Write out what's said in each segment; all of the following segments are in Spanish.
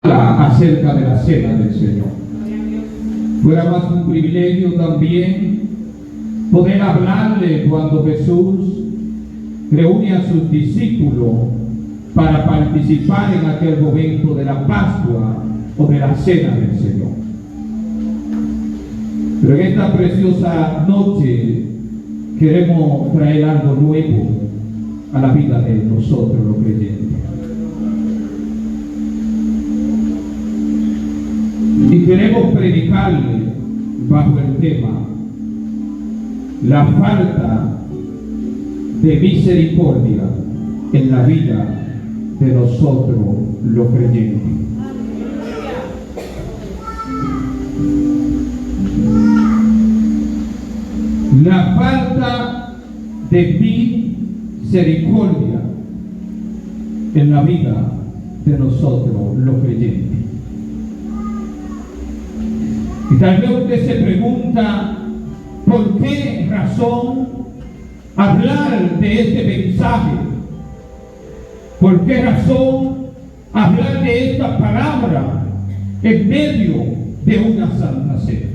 Acerca de la cena del Señor. Fuera más un privilegio también poder hablarle cuando Jesús reúne a sus discípulos para participar en aquel momento de la Pascua o de la cena del Señor. Pero en esta preciosa noche queremos traer algo nuevo a la vida de nosotros los creyentes. Y queremos predicarle bajo el tema la falta de misericordia en la vida de nosotros los creyentes. La falta de misericordia en la vida de nosotros los creyentes. Y tal vez usted se pregunta, ¿por qué razón hablar de este mensaje? ¿Por qué razón hablar de esta palabra en medio de una santa cena?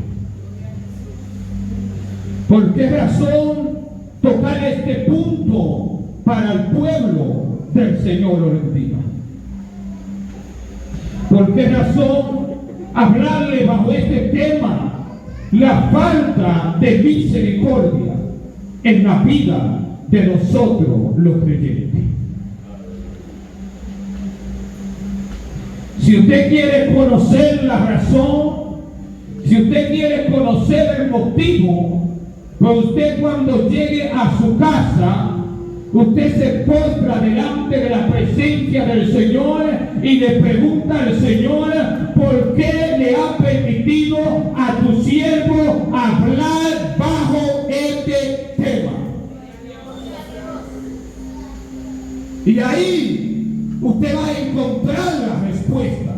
¿Por qué razón tocar este punto para el pueblo del Señor hoy en día? ¿Por qué razón hablarle bajo este tema la falta de misericordia en la vida de nosotros los creyentes? Si usted quiere conocer la razón, si usted quiere conocer el motivo, pues usted cuando llegue a su casa, usted se postra delante de la presencia del Señor y le pregunta al Señor por qué le ha permitido a tu siervo hablar bajo este tema. Y ahí usted va a encontrar la respuesta.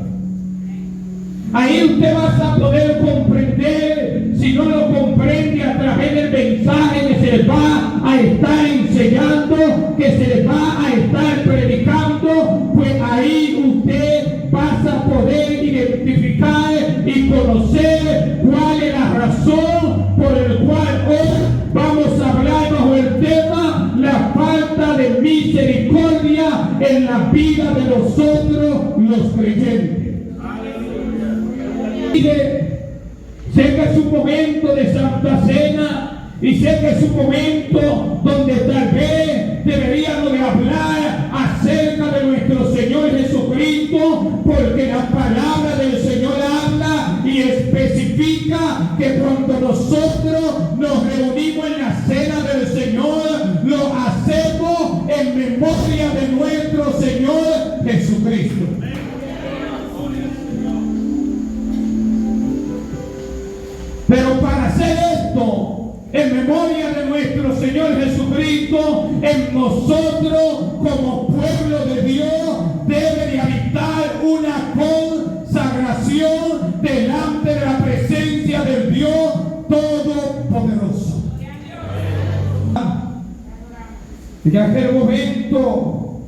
Ahí usted va a poder comprender, si no lo comprende a través del mensaje que se les va a estar enseñando, que se les va a estar predicando, pues ahí usted va a poder identificar y conocer cuál es la razón por el cual hoy vamos a hablar bajo el tema la falta de misericordia en la vida de nosotros los creyentes. Sé que es un momento de Santa Cena y sé que es un momento donde tal vez deberíamos de hablar acerca de nuestro Señor Jesucristo, porque la palabra del Señor habla y especifica que cuando nosotros nos reunimos en la cena del Señor, lo hacemos en memoria de nuestro Señor Jesucristo. Pero para hacer esto, en memoria de nuestro Señor Jesucristo, en nosotros como pueblo de Dios debe de habitar una consagración delante de la presencia del Dios Todopoderoso. En aquel momento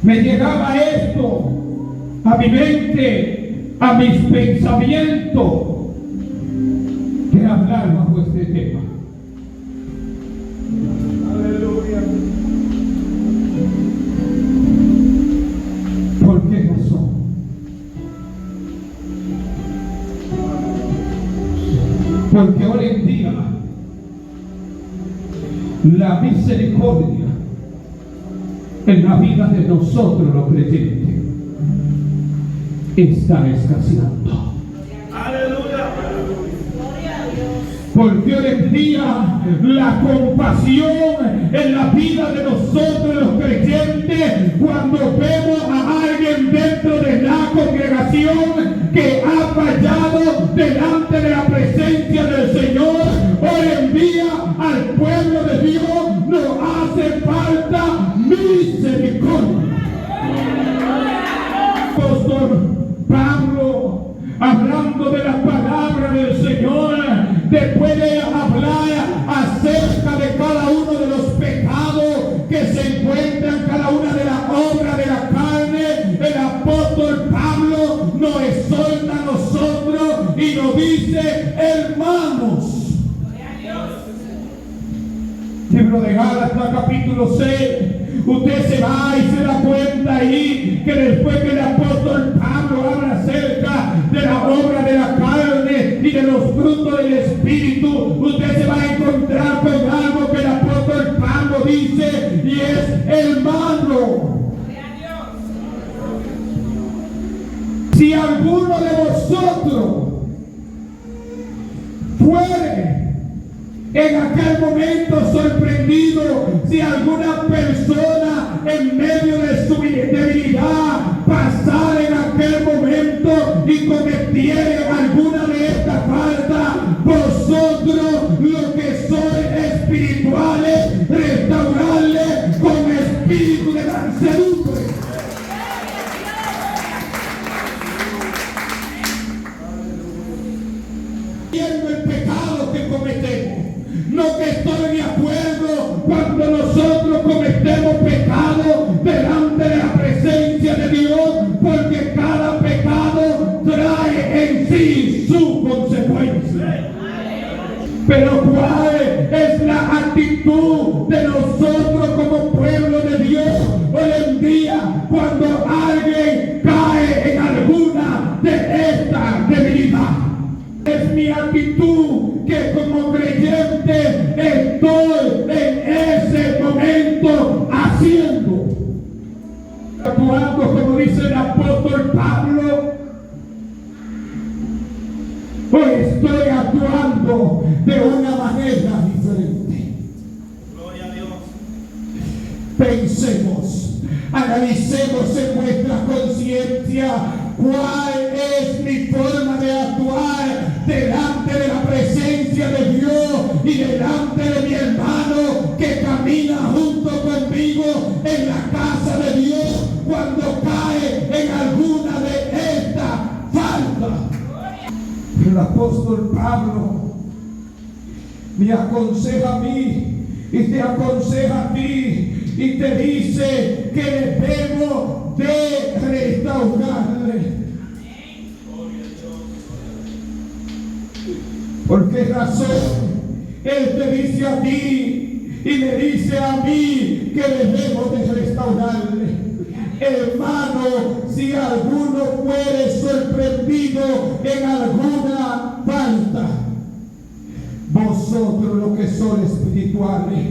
me llegaba esto a mi mente, a mis pensamientos, de hablar bajo este tema. Aleluya. ¿Por qué razón? Porque hoy en día la misericordia en la vida de nosotros los creyentes está escaseando. Porque hoy en día la compasión en la vida de nosotros los creyentes, cuando vemos a alguien dentro de la congregación que ha fallado delante de la presencia del Señor, hoy en día al pueblo de Dios nos hace falta misericordia. Apóstol Pablo, hablando de la palabra del Señor, después de hablar acerca de cada uno de los pecados que se encuentran, cada una de las obras de la carne, el apóstol Pablo Pablo nos exhorta a nosotros y nos dice: hermanos. Libro de Gálatas capítulo 6. Usted se va y se da cuenta ahí que después que el apóstol Pablo habla acerca de la obra de la carne y de los frutos del Espíritu, usted se va a encontrar con algo que el apóstol Pablo dice, y es: hermano. Si alguno de vosotros fuere en aquel momento sorprendido, si alguna persona en medio de su debilidad pasara en aquel momento y cometiera alguna de estas faltas, vosotros los que sois espirituales, restaurarle con espíritu de mansedumbre. Viendo el pecado que cometemos. No que estoy de acuerdo cuando nosotros cometemos pecado delante de la presencia de Dios, porque cada pecado trae en sí su consecuencia. Pero ¿cuál es la actitud de nosotros como pueblo de Dios hoy en día cuando alguien cae en alguna de estas debilidades? Es mi actitud que como creyente estoy en ese momento haciendo, actuando como dice el apóstol Pablo, o estoy actuando de una manera diferente. Gloria a Dios. Pensemos, analicemos en nuestra conciencia cuál es mi forma de actuar delante de la presencia de Dios y delante de mi hermano que camina junto conmigo en la casa de Dios cuando cae en alguna de estas faltas. El apóstol Pablo me aconseja a mí y te aconseja a ti y te dice que debemos de restaurarle. ¿Por qué razón? Él te dice a ti y me dice a mí que debemos de restaurarle. Hermano, si alguno fuere sorprendido en alguna falta, vosotros los que son espirituales,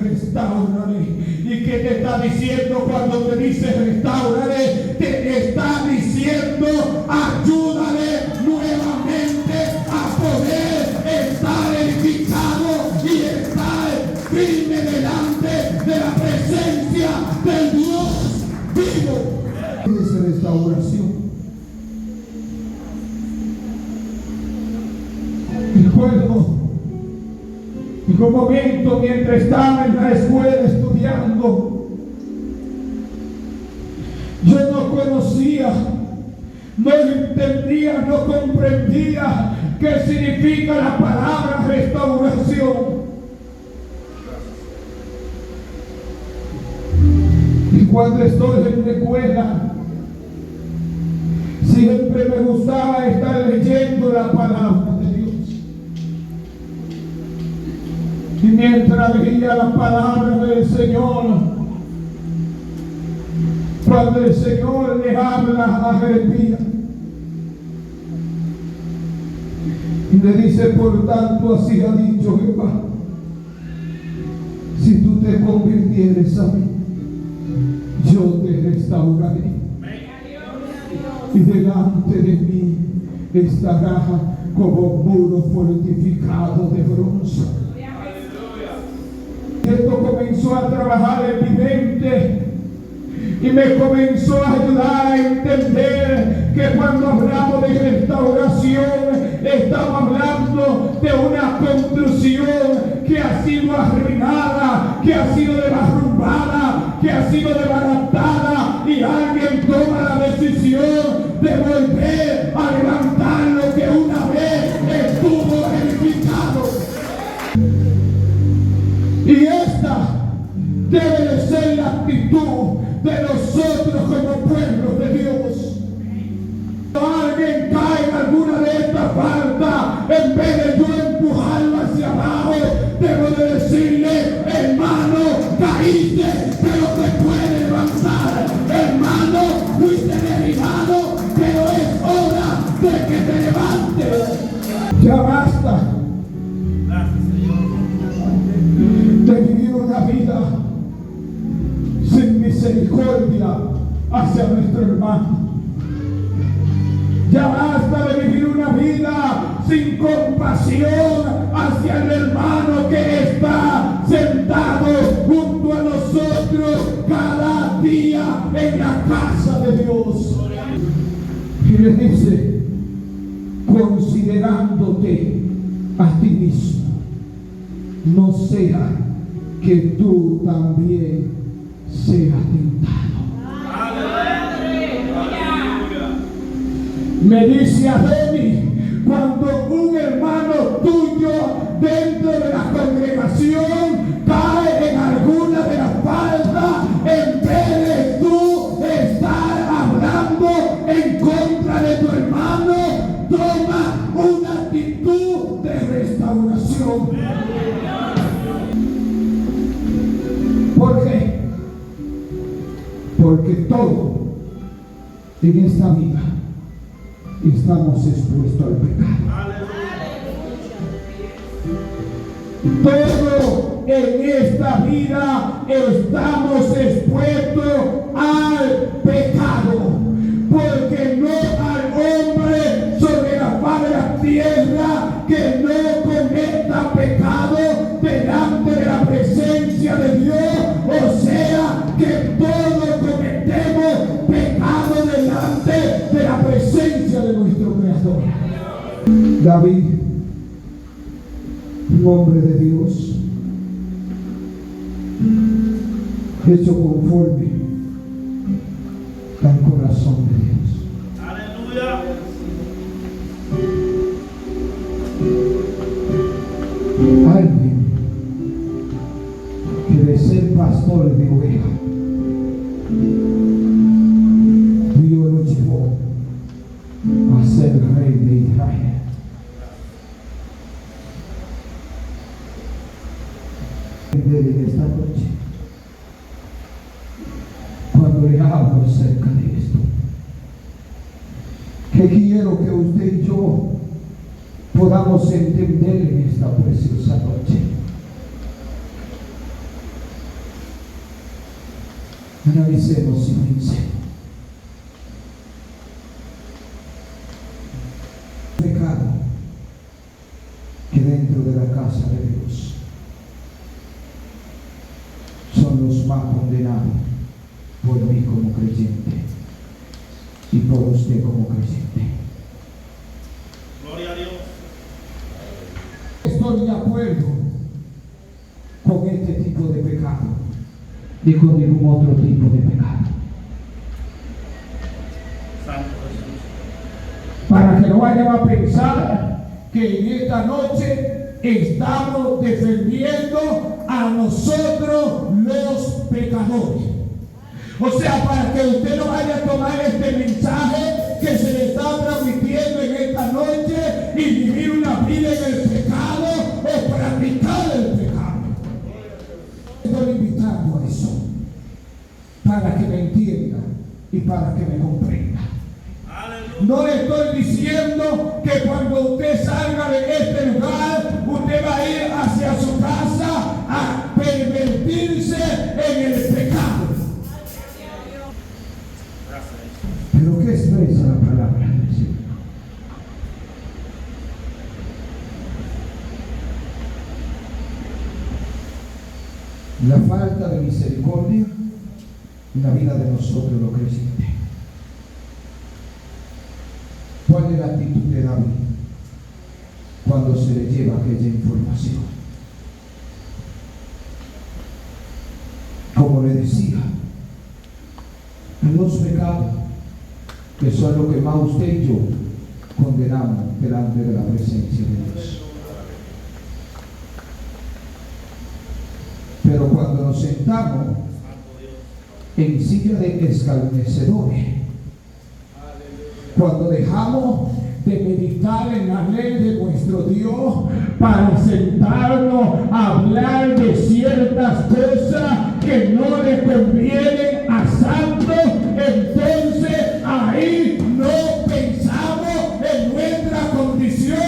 restaurale. ¿Y qué te está diciendo cuando te dice restaurale? Te está diciendo ayúdale nuevamente a poder estar edificado y estar firme delante de la presencia del Dios vivo. Es restauración. Recuerdo en un momento mientras estaba en la escuela estudiando, yo no conocía, no entendía, no comprendía qué significa la palabra restauración. Y cuando estoy en la escuela, siempre me gustaba estar leyendo la palabra de Dios. Y mientras leía la palabra del Señor, cuando el Señor le habla a Jeremías y le dice: por tanto así ha dicho Jehová, si tú te convirtieres a mí, yo te restauraré y delante de mí estará como muro fortificado de bronce. Esto comenzó a trabajar en mi mente y me comenzó a ayudar a entender que cuando hablamos de restauración estamos hablando de una construcción que ha sido arruinada, que ha sido derrumbada, que ha sido desbaratada, y alguien toma la decisión de volver a levantar lo que una vez estuvo edificado. Y esta debe de ser la actitud de nosotros como pueblo de Dios. en vez de yo empujarlo hacia abajo, debo de decirle, hermano, caíste, pero te puedes levantar. Hermano, fuiste derribado, pero es hora de que te levantes. Ya basta de vivir una vida sin misericordia hacia nuestro hermano. Ya basta de vivir una vida sin compasión hacia el hermano que está sentado junto a nosotros cada día en la casa de Dios. Y le dice, considerándote a ti mismo, no sea que tú también seas tentado. Me dice Adoni, cuando un hermano tuyo dentro de la congregación cae en alguna de las faltas, en vez de tú estar hablando en contra de tu hermano, toma una actitud de restauración. ¿Por qué? Porque todo en esta vida estamos expuestos al pecado. Todo en esta vida estamos expuestos al pecado, porque no hay hombre sobre la faz de la tierra que no cometa pecado delante de la presencia de Dios. O sea que todos cometemos pecado delante de la presencia de nuestro Creador. David, un hombre de Dios, hecho conforme al corazón de Dios. Aleluya. Alguien que de ser pastor de ovejas, Dios lo llevó a ser rey de Israel. En esta noche, cuando le hablo acerca de esto, que quiero que usted y yo podamos entender en esta preciosa noche. Analicemos y pensemos. Pecado que dentro de la casa de Dios son los más condenados por mí como creyente y por usted como creyente. Gloria a Dios. Estoy de acuerdo con este tipo de pecado y con ningún otro tipo de pecado. Santo Jesús. Para que no vayan a pensar que en esta noche estamos defendiendo a nosotros los pecadores. O sea, para que usted no vaya a tomar este mensaje que se le está transmitiendo en esta noche y vivir una vida en el pecado o practicar el pecado. Estoy invitando a eso para que me entienda y para que me comprenda. No le estoy diciendo que cuando usted salga de este lugar, usted va a ir hacia su casa a pervertirse en el pecado. Pero ¿qué expresa la palabra del Señor? La falta de misericordia en la vida de nosotros los creyentes. ¿Cuál es la actitud de David cuando se le lleva aquella información? Como le decía, los pecados que son lo que más usted y yo condenamos delante de la presencia de Dios. Pero cuando nos sentamos en silla de escarnecedores, cuando dejamos de meditar en la ley de nuestro Dios para sentarnos a hablar de ciertas cosas que no le convienen a santos, entonces ahí no pensamos en nuestra condición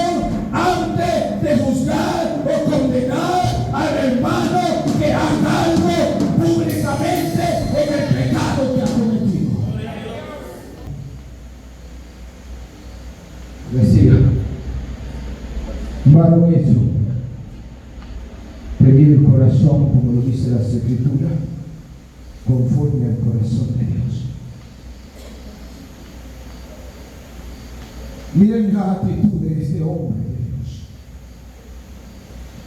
antes de juzgar o condenar al hermano que haga algo públicamente en el pecado que ha cometido. Decía, varón hecho, pedir el corazón, como lo dice la Escritura, conforme al corazón de Dios. Miren la actitud de este hombre de Dios.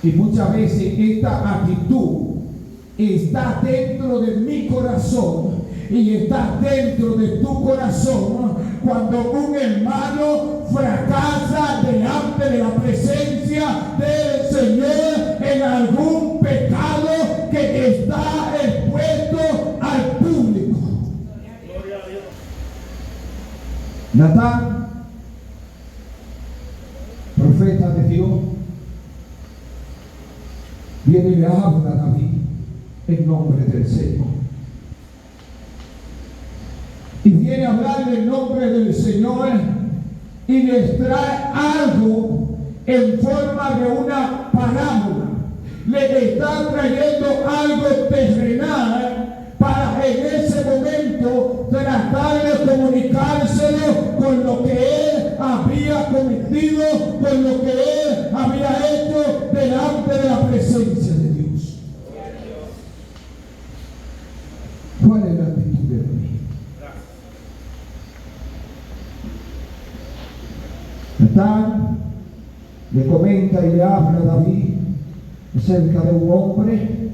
Y muchas veces esta actitud está dentro de mi corazón y está dentro de tu corazón cuando un hermano fracasa delante de la presencia del Señor en algún pecado que está expuesto al público. Natán, profeta de Dios, viene y le habla a David en nombre del Señor. Y viene a hablarle en nombre del Señor y les trae algo en forma de una parábola. Le está trayendo algo terrenal para en ese momento tratar de comunicárselo con lo que él había cometido, con lo que él había hecho delante de la presencia de Dios. ¿Cuál es la actitud de David? Natán le comenta y le habla a David acerca de un hombre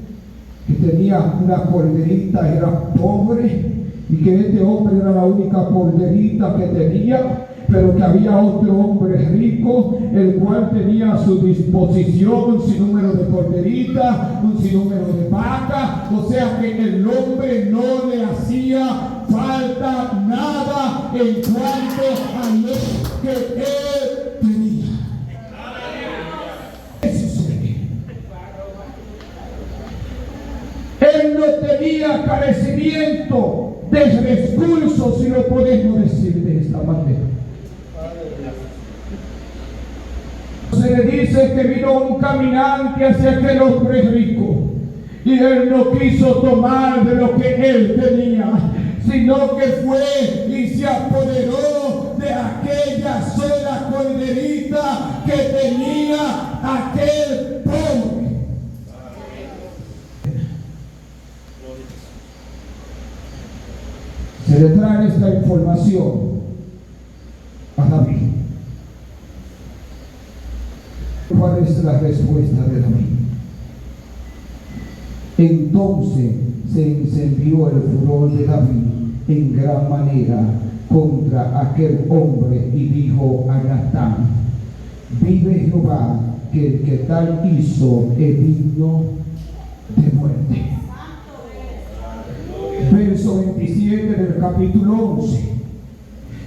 que tenía una corderita, era pobre, y que este hombre era la única corderita que tenía, pero que había otro hombre rico, el cual tenía a su disposición un sinnúmero de corderitas, un sinnúmero de vacas, o sea que el hombre no le hacía falta nada en cuanto a lo que él tenía. Él no tenía carecimiento de recursos, si lo podemos decir de esta manera. Se le dice que vino un caminante hacia aquel hombre rico y él no quiso tomar de lo que él tenía, sino que fue y se apoderó de aquella sola corderita que tenía aquel pobre. Se le trae esta información a David. ¿Cuál es la respuesta de David? Entonces se encendió el furor de David en gran manera contra aquel hombre y dijo a Natán: vive Jehová, que el que tal hizo es digno de muerte. Verso 27 del capítulo 11.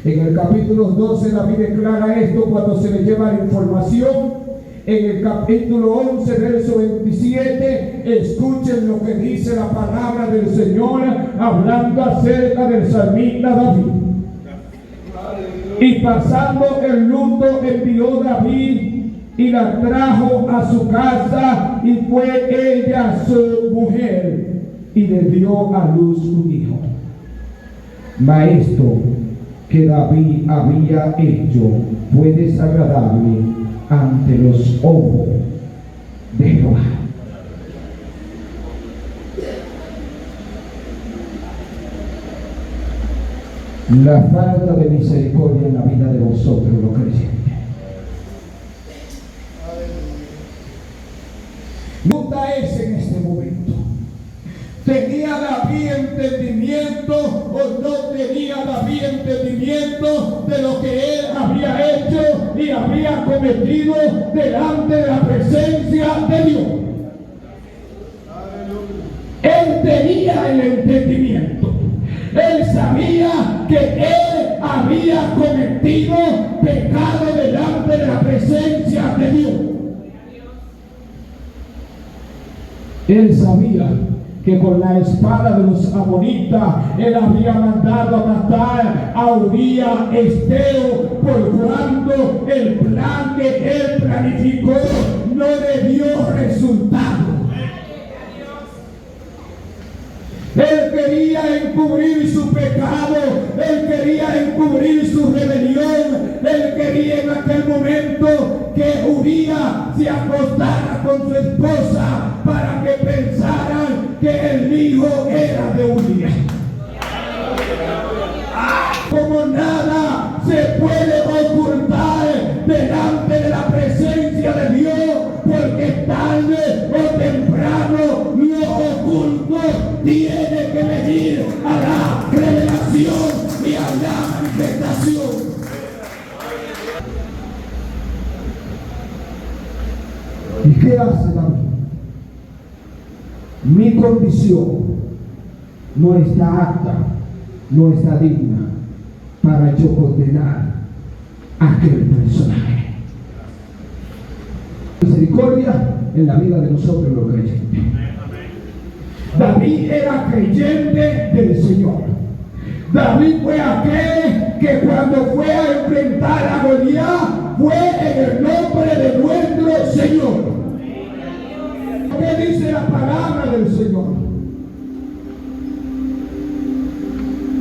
En el capítulo 12 David declara esto cuando se le lleva la información. En el capítulo 11, verso 27, escuchen lo que dice la palabra del Señor hablando acerca del salmista David. Y pasando el luto envió David y la trajo a su casa, y fue ella su mujer y le dio a luz un hijo. Mas esto que David había hecho fue desagradable ante los ojos de Jehová. La falta de misericordia en la vida de vosotros los creyentes. Pregunta es en este momento: ¿tenía David entendimiento o no tenía David entendimiento de lo que él había hecho y había cometido delante de la presencia de Dios? Él tenía el entendimiento. Él sabía que él había cometido pecado Él sabía que con la espada de los amonitas él había mandado a matar a Urías Esteo, por cuanto el plan que él planificó no le dio resultado. Él quería encubrir su pecado, él quería encubrir su rebelión, él quería en aquel momento que Urías se acostara con su esposa para que pensaran que el hijo era de Urías. Como nada se puede ocultar delante de la presencia de Dios, porque tarde o temprano lo oculto tiene que venir a la revelación y a la manifestación. ¿Y qué hace David? Mi condición no está apta, no está digna para yo condenar a aquel personaje. Misericordia en la vida de nosotros los creyentes. David era creyente del Señor. David fue aquel que cuando fue a enfrentar a Goliat fue en el nombre de nuestro Señor. ¿Qué dice la palabra del Señor?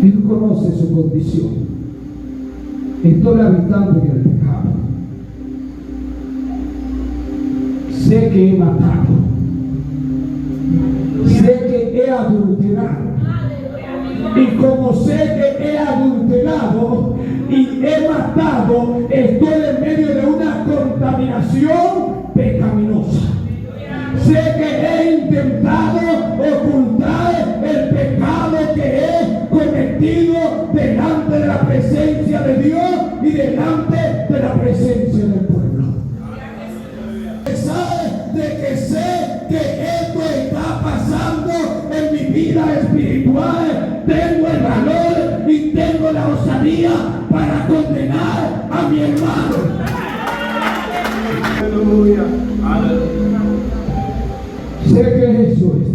Él conoce su condición. Estoy habitando en el pecado. Sé que he matado. Sé que he adulterado. Y como sé que he adulterado y he matado, estoy en medio de una contaminación pecaminosa. Sé que he intentado ocultar el pecado que he cometido delante de la presencia de Dios y delante de la presencia del pueblo. A pesar de que sé que esto está pasando en mi vida espiritual, tengo el valor y tengo la osadía para condenar a mi hermano. Aleluya. Aleluya. Sé que eso es.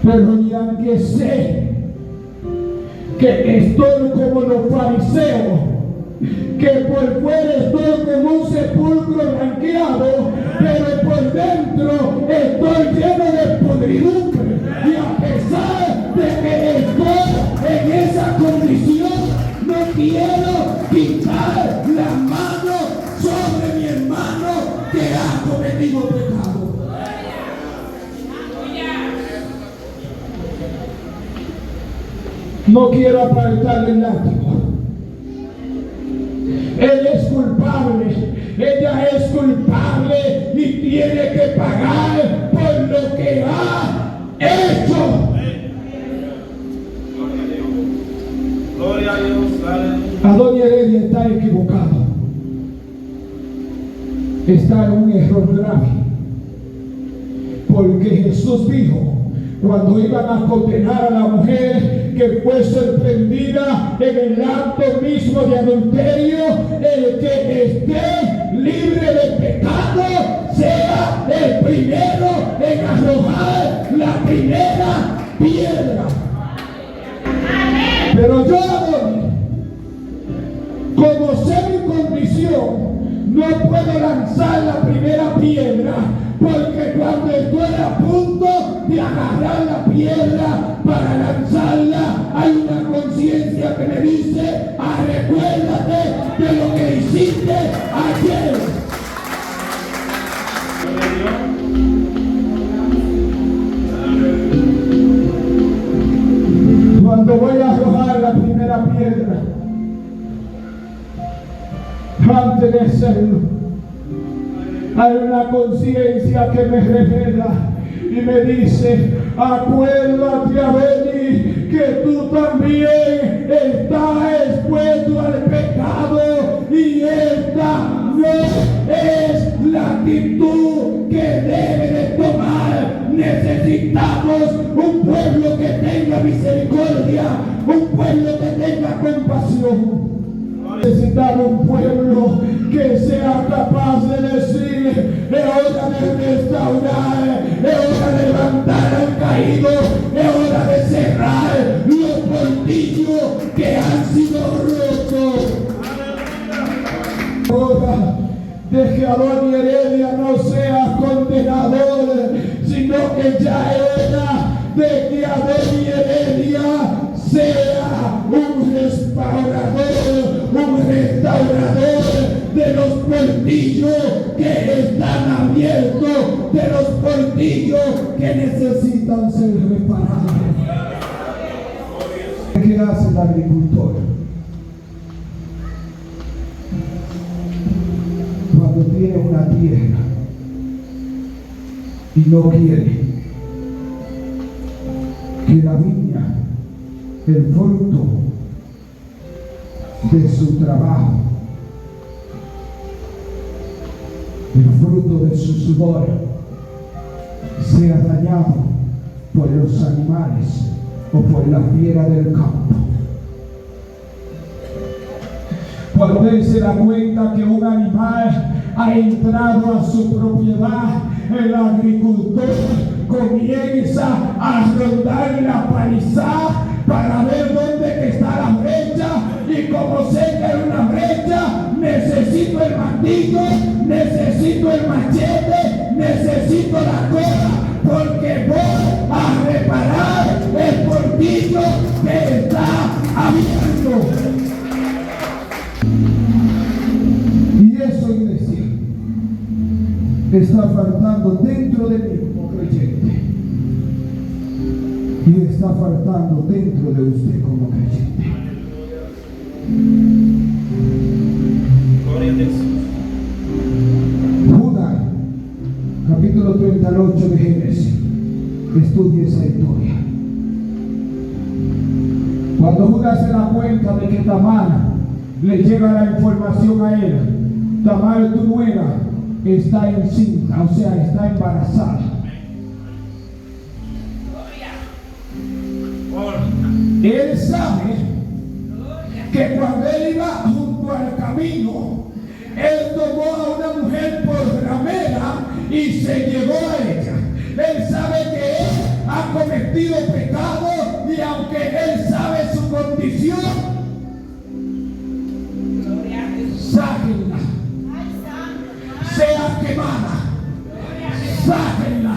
Pero ni aunque sé que estoy como los fariseos, que por fuera estoy como un sepulcro blanqueado, pero por dentro estoy lleno de podridumbre. Y a pesar de que estoy en esa condición, no quiero quitar la mano sobre mi hermano que ha cometido pecado. No quiero apartarle el látigo. Él es culpable, ella es culpable y tiene que pagar por lo que ha hecho. Gloria a Dios. A doña Heredia está equivocado. Está en un error grave. Porque Jesús dijo, cuando iban a condenar a la mujer que fue sorprendida en el acto mismo de adulterio, el que esté libre de pecado sea el primero en arrojar la primera piedra. Pero yo, como sé mi condición, no puedo lanzar la primera piedra, porque cuando estoy a punto de agarrar la piedra para lanzarla, hay una conciencia que me dice, recuérdate de lo que hiciste ayer. Cuando voy a arrojar la primera piedra, antes de hacerlo, hay una conciencia que me revela y me dice, acuérdate, Abeli, que tú también estás expuesto al pecado y esta no es la actitud que debe de tomar. Necesitamos un pueblo que tenga misericordia, un pueblo que tenga compasión. Necesitamos un pueblo que sea capaz de decir, es hora de restaurar, es hora de levantar al caído, es hora de cerrar los portillos que han sido rotos. Hora de que Adoni Heredia no sea condenador, sino que ya era de que Adoni Heredia sea un restaurador, un restaurador de los portillos que están abiertos, de los portillos que necesitan ser reparados. ¿Qué hace el agricultor? Cuando tiene una tierra y no quiere que la viña, el fruto de su trabajo, el fruto de su sudor, sea dañado por los animales o por la fiera del campo. Cuando él se da cuenta que un animal ha entrado a su propiedad, el agricultor comienza a rondar la palizada para ver dónde está la brecha, y como sé que hay una brecha, necesito el martillo, necesito el machete, necesito la cola, porque voy a reparar el portillo que está abierto. Y eso, iglesia, está faltando dentro de mí como creyente, y está faltando dentro de usted como creyente. Gloria a Dios. Judas, capítulo 38 de Génesis. Estudie esa historia. Cuando Judas se da cuenta de que Tamar le llega la información a él: Tamar, tu nuera, está encinta, o sea, está embarazada. Él sabe que cuando él iba junto al camino, él tomó a una mujer por ramera y se llevó a ella. Él sabe que él ha cometido pecado, y aunque él sabe su condición, sáquenla, sea quemada, sáquenla,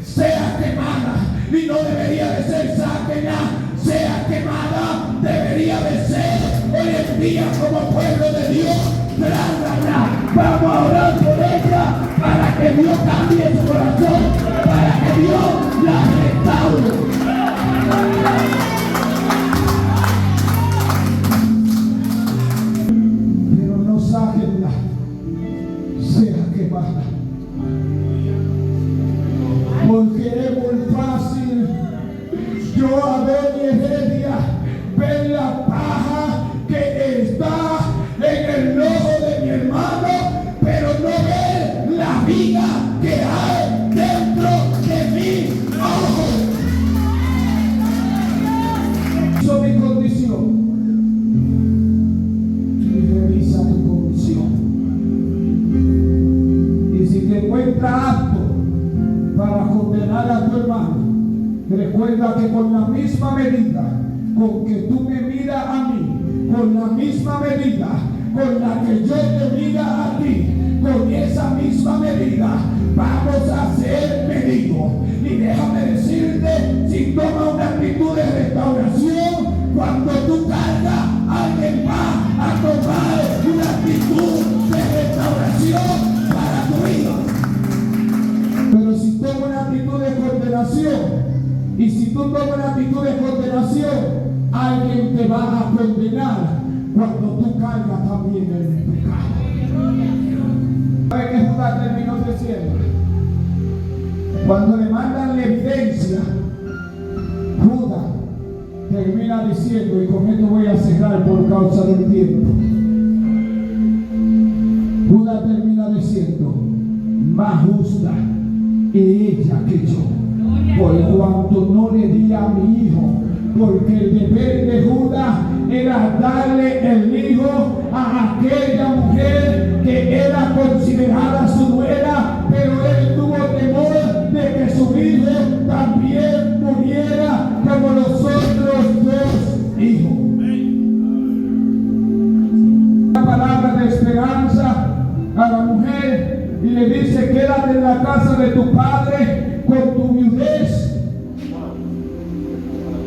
sea quemada. Y no debería de ser sáquenla, sea quemada, debería de ser hoy en día como pueblo de Dios. Tráiganla, vamos a orar por ella para que Dios cambie su corazón, para que Dios la restaure. Pero no sáquenla, sea quemada, porque es muy fácil yo, Adoni Heredia, ver la paja que está en el ojo de mi hermano, pero no ver la viga que hay dentro de mi ojo. Eso es mi condición. Y revisa tu condición. Y si te encuentras apto para condenar a tu hermano, recuerda que con la misma medida con que tú me miras a mí, con la misma medida con la que yo te mira a ti, con esa misma medida vamos a ser medidos. Y déjame decirte, si toma una actitud de restauración, cuando tú cargas, alguien va a tomar una actitud de restauración para tu vida. Pero si toma una actitud de condenación, y si tú tomas una actitud de condenación, alguien te va a condenar cuando tú cargas también el pecado. ¿Sabe qué Judas terminó diciendo? Cuando le mandan la evidencia, Judas termina diciendo, y con esto voy a cerrar por causa del tiempo, Judas termina diciendo: más justa es ella que yo, por cuanto no le di a mi hijo, porque el deber de Judas era darle el hijo a aquella mujer que era considerada su nuera, una palabra de esperanza a la mujer y le dice: quédate en la casa de tu padre con tu viudez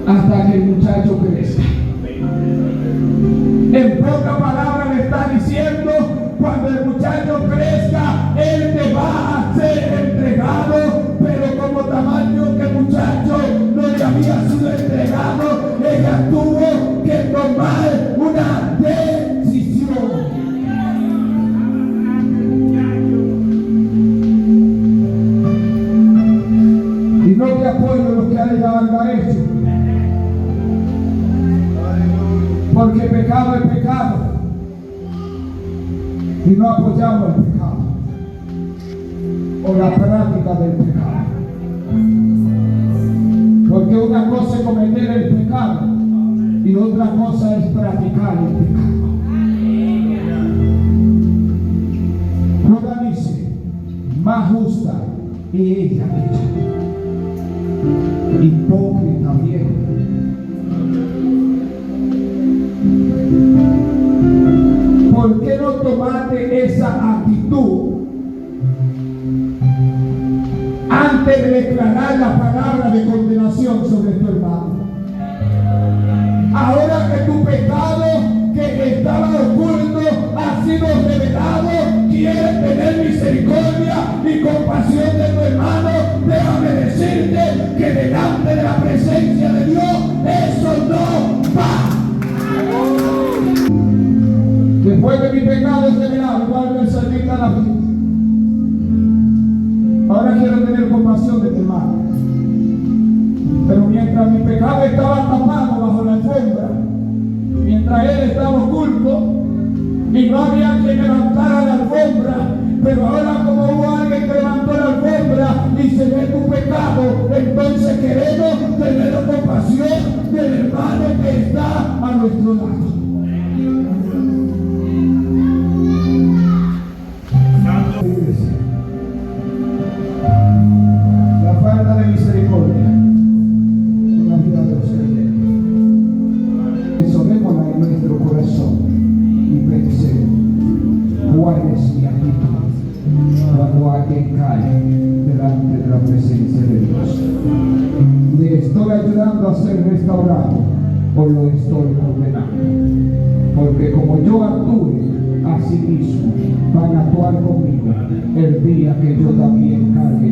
hasta que el muchacho crezca. En pocas palabras le está diciendo: cuando el muchacho crezca, él te va a ser entregado, pero como tamaño que el muchacho no le había sido entregado, ella tuvo que tomar una decisión. Y no te apoyo en lo que ella haya hecho, porque pecado es pecado y no apoyamos el pecado o la práctica del pecado, porque una cosa es cometer el pecado y otra cosa es practicar el pecado. Judá dice: más justa y ella que yo, hipócrita viejo. ¿Por qué no tomaste esa actitud antes de declarar la palabra de condenación sobre tu hermano? Ahora que tu pecado que estaba oculto ha sido revelado, quieres tener misericordia y compasión de tu hermano. Déjame decirte que delante de la presencia de Dios eso no va. Después de mi pecado es revelado, igual que el salmista David. Ahora quiero tener compasión de mi hermano. Pero mientras mi pecado estaba tapado bajo la alfombra, mientras él estaba oculto y no había quien levantara la alfombra, pero ahora como hubo alguien que levantó la alfombra y se ve tu pecado, entonces queremos tener compasión del hermano que está a nuestro lado. La falta de misericordia en la vida de los creyentes. Resolvémosla en nuestro corazón y pensemos: ¿cuál es mi actitud cuando alguien cae delante de la presencia de Dios? ¿Le estoy ayudando a ser restaurado o lo estoy condenando? Porque como yo actúe, así mismo van a actuar conmigo el día que yo también cargue